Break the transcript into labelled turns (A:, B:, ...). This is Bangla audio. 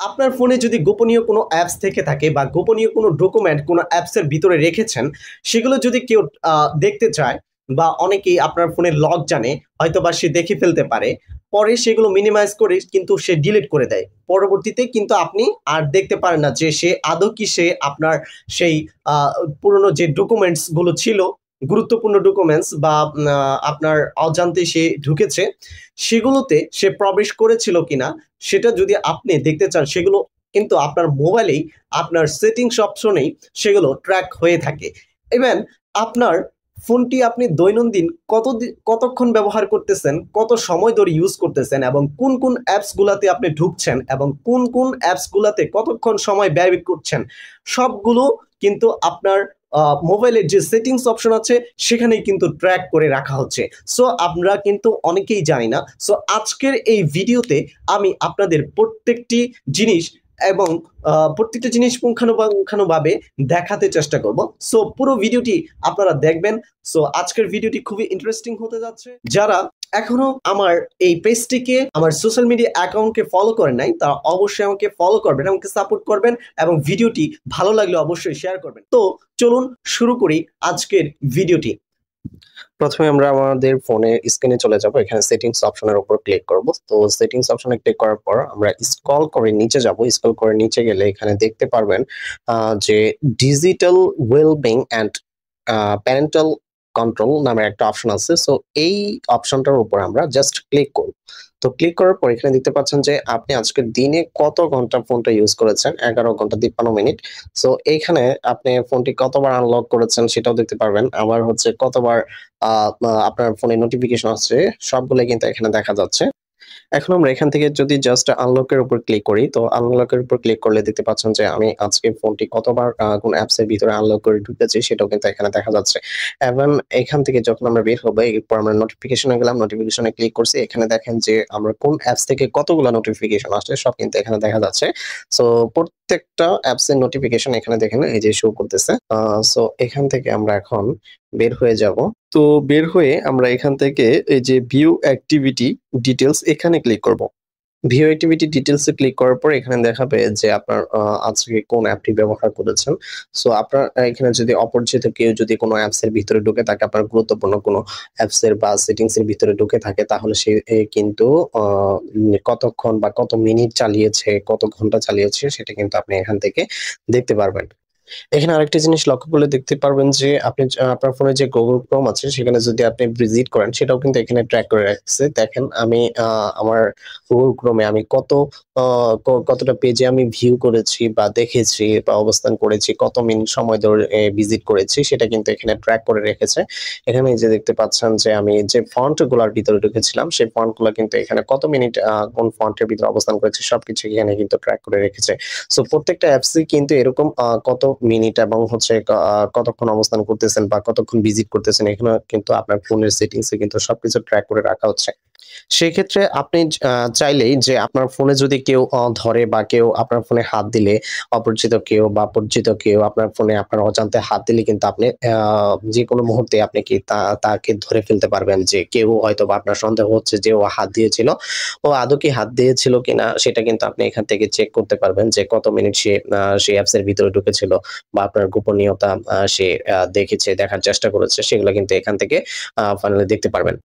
A: আপনার ফোনে যদি গোপনীয় কোনো অ্যাপস থেকে থাকে বা গোপনীয় কোনো ডকুমেন্ট কোনো অ্যাপসের ভিতরে রেখেছেন, সেগুলো যদি কেউ দেখতে চায় বা অনেকেই আপনার ফোনের লক জানে, হয়তো বা সে দেখে ফেলতে পারে, পরে সেগুলো মিনিমাইজ করে কিন্তু সে ডিলিট করে দেয়। পরবর্তীতে কিন্তু আপনি আর দেখতে পারেন না যে সে আদৌ কি সে আপনার সেই পুরনো যে ডকুমেন্টসগুলো ছিল, গুরুত্বপূর্ণ ডকুমেন্টস বা আপনার অজান্তে সে ঢুকেছে, সেগুলোতে সে প্রবেশ করেছিল কিনা সেটা যদি আপনি দেখতে চান, সেগুলো কিন্তু আপনার মোবাইলেই আপনার সেটিংস অপশনেই সেগুলো ট্র্যাক হয়ে থাকে। ইভেন আপনার ফোনটি আপনি দৈনন্দিন কতক্ষণ ব্যবহার করতেছেন, কত সময় ধরে ইউজ করতেছেন এবং কোন কোন অ্যাপসগুলোতে আপনি ঢুকছেন এবং কোন কোন অ্যাপসগুলোতে কতক্ষণ সময় ব্যয় করছেন, সবগুলো কিন্তু আপনার মোবাইলের যে সেটিংস অপশন আছে সেখানেই কিন্তু ট্র্যাক করে রাখা হচ্ছে। সো আমরা কিন্তু অনেকেই জানি না। সো আজকের এই ভিডিওতে আমি আপনাদের প্রত্যেকটি জিনিস এবং প্রত্যেকটা জিনিস পুঙ্খানুপুঙ্খানুভাবে দেখাতে চেষ্টা করব। সো পুরো ভিডিওটি আপনারা দেখবেন। সো আজকের ভিডিওটি খুবই ইন্টারেস্টিং হতে যাচ্ছে। যারা এখনো আমার এই পেজটিকে, আমার সোশ্যাল মিডিয়া অ্যাকাউন্টকে ফলো করেন নাই, তারা অবশ্যই আমাকে ফলো করবেন, আমাকে সাপোর্ট করবেন এবং ভিডিওটি ভালো লাগলে অবশ্যই শেয়ার করবেন। তো চলুন শুরু করি আজকের ভিডিওটি। প্রথমে আমরা আমাদের ফোনের স্ক্রিনে চলে যাব, এখানে সেটিংস অপশনের উপর ক্লিক করব। তো সেটিংস অপশনে ক্লিক করার পর আমরা স্ক্রল করে নিচে যাব। স্ক্রল করে নিচে গেলে এখানে দেখতে পারবেন যে digital wellbeing and parental control নামের একটা অপশন আছে। সো এই অপশনটার উপর আমরা জাস্ট ক্লিক করব। তো ক্লিক করার পর এখানে দেখতে পাচ্ছেন যে আপনি আজকে দিনে কত ঘন্টা ফোনটা ইউজ করেছেন, 11 ঘন্টা 53 মিনিট। সো এইখানে আপনি ফোনটি কতবার আনলক করেছেন সেটাও দেখতে পারবেন। আবার হচ্ছে কতবার আপনার ফোনে নোটিফিকেশন আসছে, সবগুলো কিন্তু এখানে দেখা যাচ্ছে। এখন আমরা এখান থেকে যদি জাস্ট আনলকের উপর ক্লিক করি, তো আনলকের উপর ক্লিক করলে দেখতে পাচ্ছেন যে আমি আজকে ফোনটি কতবার কোন অ্যাপস এর ভিতরে আনলক করে ঢুকেছি সেটাও কিন্তু এখানে দেখা যাচ্ছে। এবং এখান থেকে যখন আমরা বের হবো, এরপর আমরা নোটিফিকেশনে গেলাম, নোটিফিকেশনে ক্লিক করছি, এখানে দেখেন যে আমরা কোন অ্যাপস থেকে কতগুলো নোটিফিকেশন আসছে সব কিন্তু এখানে দেখা যাচ্ছে। সো প্রত্যেকটা অ্যাপস এর নোটিফিকেশন এখানে দেখেন এই যে শো করতেছে। সো এখান থেকে আমরা এখন বের হয়ে যাব। তো বের হয়ে আমরা এখান থেকে এই যে ভিউ অ্যাক্টিভিটি ডিটেলস এখানে ক্লিক করব। ভিউ অ্যাক্টিভিটি ডিটেলস এ ক্লিক করার পর এখানে দেখাবে যে আপনার আজকে কোন অ্যাপটি ব্যবহার করেছেন। সো আপনার এখানে যদি অপরিচিত কেউ যদি কোনো অ্যাপস এর ভিতরে ঢুকে থাকে, আপনার গুরুত্বপূর্ণ কোনো অ্যাপস এর বা সেটিংস এর ভিতরে ঢুকে থাকে, তাহলে সে কিন্তু কতক্ষণ বা কত মিনিট চালিয়েছে, কত ঘন্টা চালিয়েছে সেটা কিন্তু আপনি এখান থেকে দেখতে পারবেন। এখানে আরেকটা জিনিস লক্ষ্য করলে দেখতে পারবেন যে আপনি আপনার ফোনে যে গুগল ক্রোম আছে সেখানে যদি আপনি ভিজিট করেন সেটাও কিন্তু এখানে ট্র্যাক করে রাখছে। দেখেন আমি আমার গুগল ক্রোমে আমি কতটা পেজে আমি ভিউ করেছি বা দেখেছি বা অবস্থান করেছি, কত মিনিট সময় ধরে ভিজিট করেছি সেটা কিন্তু এখানে ট্র্যাক করে রেখেছে। এখানে যে দেখতে পাচ্ছেন যে আমি যে ফন্ট গুলার ভিতরে ঢুকেছিলাম সেই ফন্ট গুলো কিন্তু এখানে কত মিনিট কোন ফন্টের ভিতরে অবস্থান করেছে সবকিছু এখানে কিন্তু ট্র্যাক করে রেখেছে। সো প্রত্যেকটা অ্যাপসই কিন্তু এরকম কত মিনিট এবং হচ্ছে কতক্ষণ অবস্থান করতেছেন বা কতক্ষণ ভিজিট করতেছেন, এখানে কিন্তু আপনার ফোনের সেটিংসে কিন্তু সবকিছু ট্র্যাক করে রাখা হচ্ছে। সেক্ষেত্রে আপনি চাইলেই যে আপনার ফোনে যদি কেউ ধরে বা কেউ আপনার ফোনে হাত দিলে, অপরিচিত কেউ বা পরিচিত কেউ আপনার ফোনে আপনার অজান্তে হাত দিলে কিন্তু আপনি যেকোনো মুহূর্তে আপনি কি তাকে ধরে ফেলতে পারবেন যে কেউ হয়তোবা আপনার সন্দেহ হচ্ছে যে ও হাত দিয়েছিল, ও আদৌ কি হাত দিয়েছিল কিনা সেটা কিন্তু আপনি এখান থেকে চেক করতে পারবেন যে কত মিনিট সে সেই অ্যাপস এর ভিতরে ঢুকেছিল বা আপনার গোপনীয়তা সে দেখেছে, দেখার চেষ্টা করেছে, সেগুলো কিন্তু এখান থেকে ফাইনালি দেখতে পারবেন।